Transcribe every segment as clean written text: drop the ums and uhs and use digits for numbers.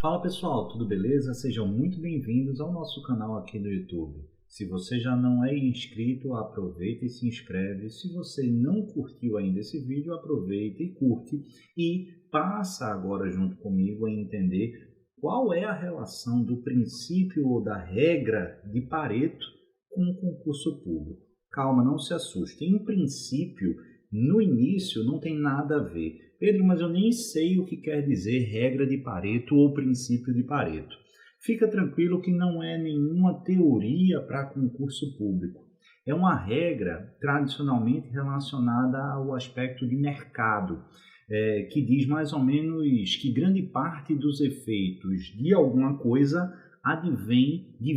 Fala pessoal, tudo beleza? Sejam muito bem-vindos ao nosso canal aqui no YouTube. Se você já não é inscrito, aproveita e se inscreve. Se você não curtiu ainda esse vídeo, aproveita e curte. E passa agora junto comigo a entender qual é a relação do princípio ou da regra de Pareto com o concurso público. Calma, não se assuste. Em princípio, no início não tem nada a ver. Pedro, mas eu nem sei o que quer dizer regra de Pareto ou princípio de Pareto. Fica tranquilo que não é nenhuma teoria para concurso público. É uma regra tradicionalmente relacionada ao aspecto de mercado, que diz mais ou menos que grande parte dos efeitos de alguma coisa advém de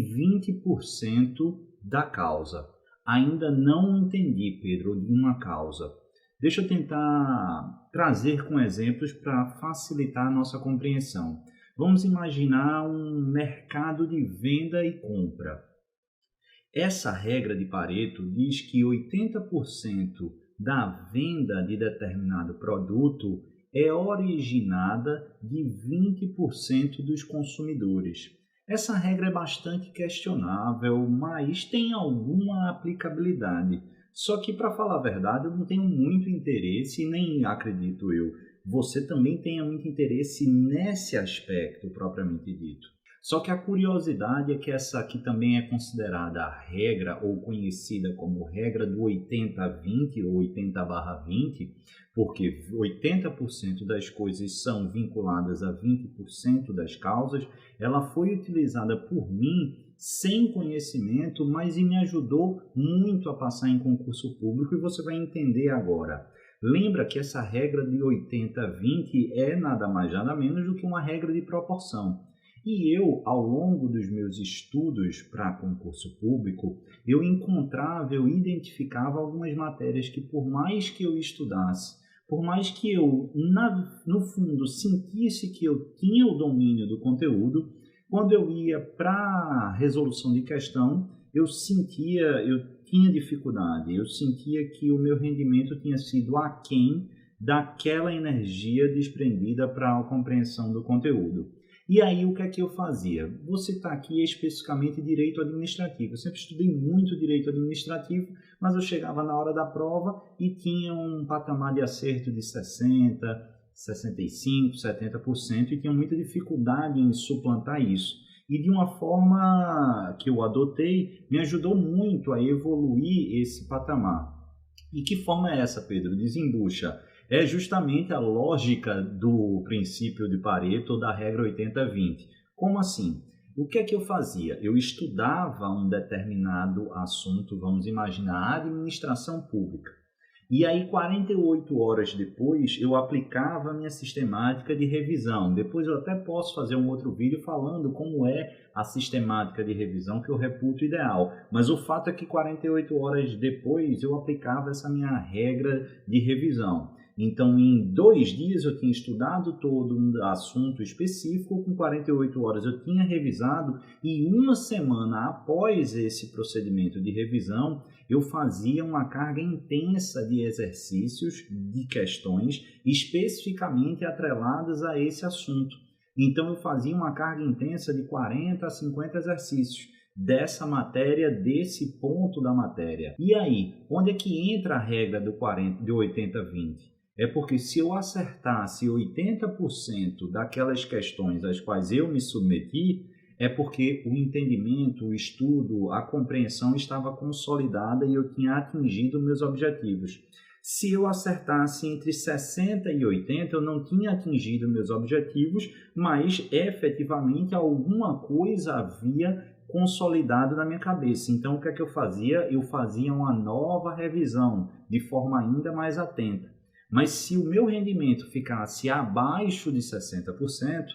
20% da causa. Ainda não entendi, Pedro, de uma causa. Deixa eu tentar trazer com exemplos para facilitar a nossa compreensão. Vamos imaginar um mercado de venda e compra. Essa regra de Pareto diz que 80% da venda de determinado produto é originada de 20% dos consumidores. Essa regra é bastante questionável, mas tem alguma aplicabilidade. Só que, para falar a verdade, eu não tenho muito interesse, nem acredito eu, você também tenha muito interesse nesse aspecto propriamente dito. Só que a curiosidade é que essa aqui também é considerada a regra, ou conhecida como regra do 80-20 ou 80/20, porque 80% das coisas são vinculadas a 20% das causas. Ela foi utilizada por mim sem conhecimento, mas me ajudou muito a passar em concurso público, e você vai entender agora. Lembra que essa regra de 80-20 é nada mais nada menos do que uma regra de proporção. E eu, ao longo dos meus estudos para concurso público, eu identificava algumas matérias que, por mais que eu estudasse, por mais que eu, no fundo, sentisse que eu tinha o domínio do conteúdo, quando eu ia para a resolução de questão, eu tinha dificuldade, eu sentia que o meu rendimento tinha sido aquém daquela energia desprendida para a compreensão do conteúdo. E aí, o que é que eu fazia? Vou citar aqui especificamente direito administrativo. Eu sempre estudei muito direito administrativo, mas eu chegava na hora da prova e tinha um patamar de acerto de 60%, 65%, 70% e tinha muita dificuldade em suplantar isso. E de uma forma que eu adotei, me ajudou muito a evoluir esse patamar. E que forma é essa, Pedro? Desembucha. É justamente a lógica do princípio de Pareto ou da regra 80-20. Como assim? O que é que eu fazia? Eu estudava um determinado assunto, vamos imaginar, administração pública. E aí, 48 horas depois, eu aplicava a minha sistemática de revisão. Depois eu até posso fazer um outro vídeo falando como é a sistemática de revisão que eu reputo ideal. Mas o fato é que 48 horas depois eu aplicava essa minha regra de revisão. Então, em 2 dias eu tinha estudado todo um assunto específico, com 48 horas eu tinha revisado, e uma semana após esse procedimento de revisão, eu fazia uma carga intensa de exercícios, de questões, especificamente atreladas a esse assunto. Então, eu fazia uma carga intensa de 40 a 50 exercícios dessa matéria, desse ponto da matéria. E aí, onde é que entra a regra do 80-20? É porque se eu acertasse 80% daquelas questões às quais eu me submeti, é porque o entendimento, o estudo, a compreensão estava consolidada e eu tinha atingido meus objetivos. Se eu acertasse entre 60 e 80, eu não tinha atingido meus objetivos, mas efetivamente alguma coisa havia consolidado na minha cabeça. Então, o que é que eu fazia? Eu fazia uma nova revisão de forma ainda mais atenta. Mas se o meu rendimento ficasse abaixo de 60%,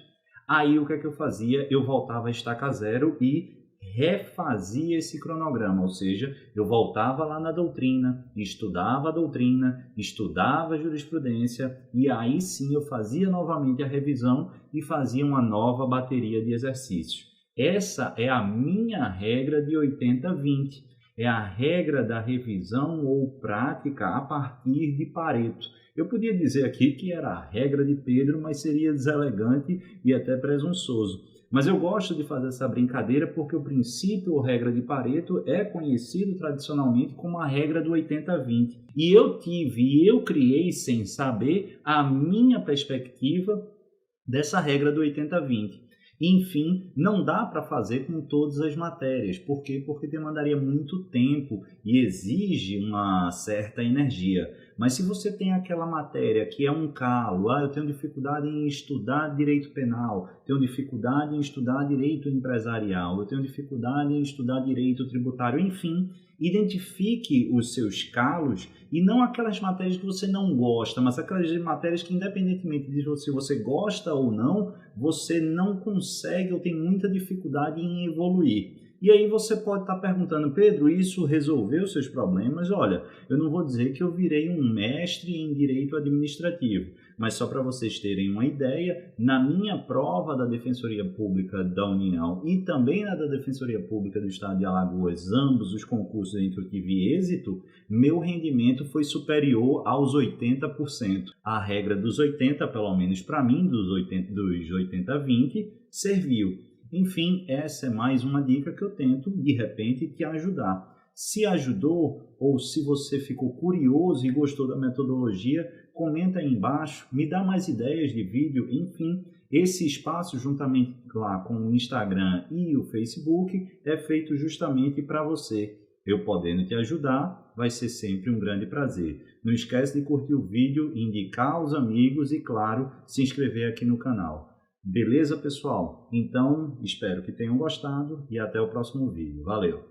aí o que é que eu fazia? Eu voltava a estaca zero e refazia esse cronograma, ou seja, eu voltava lá na doutrina, estudava a doutrina, estudava a jurisprudência e aí sim eu fazia novamente a revisão e fazia uma nova bateria de exercícios. Essa é a minha regra de 80-20, é a regra da revisão ou prática a partir de Pareto. Eu podia dizer aqui que era a regra de Pedro, mas seria deselegante e até presunçoso. Mas eu gosto de fazer essa brincadeira porque o princípio ou regra de Pareto é conhecido tradicionalmente como a regra do 80-20. E eu criei, sem saber, a minha perspectiva dessa regra do 80-20. Enfim, não dá para fazer com todas as matérias. Por quê? Porque demandaria muito tempo e exige uma certa energia. Mas se você tem aquela matéria que é um calo, eu tenho dificuldade em estudar direito penal, tenho dificuldade em estudar direito empresarial, eu tenho dificuldade em estudar direito tributário, enfim, identifique os seus calos e não aquelas matérias que você não gosta, mas aquelas matérias que, independentemente de se você gosta ou não, você não consegue ou tem muita dificuldade em evoluir. E aí você pode estar perguntando, Pedro, isso resolveu seus problemas? Olha, eu não vou dizer que eu virei um mestre em direito administrativo, mas só para vocês terem uma ideia, na minha prova da Defensoria Pública da União e também na da Defensoria Pública do Estado de Alagoas, ambos os concursos em que eu tive êxito, meu rendimento foi superior aos 80%. A regra dos 80, pelo menos para mim, dos 80-20, serviu. Enfim, essa é mais uma dica que eu tento, de repente, te ajudar. Se ajudou ou se você ficou curioso e gostou da metodologia, comenta aí embaixo, me dá mais ideias de vídeo, enfim. Esse espaço, juntamente lá com o Instagram e o Facebook, é feito justamente para você. Eu podendo te ajudar, vai ser sempre um grande prazer. Não esquece de curtir o vídeo, indicar aos amigos e, claro, se inscrever aqui no canal. Beleza, pessoal? Então, espero que tenham gostado e até o próximo vídeo. Valeu!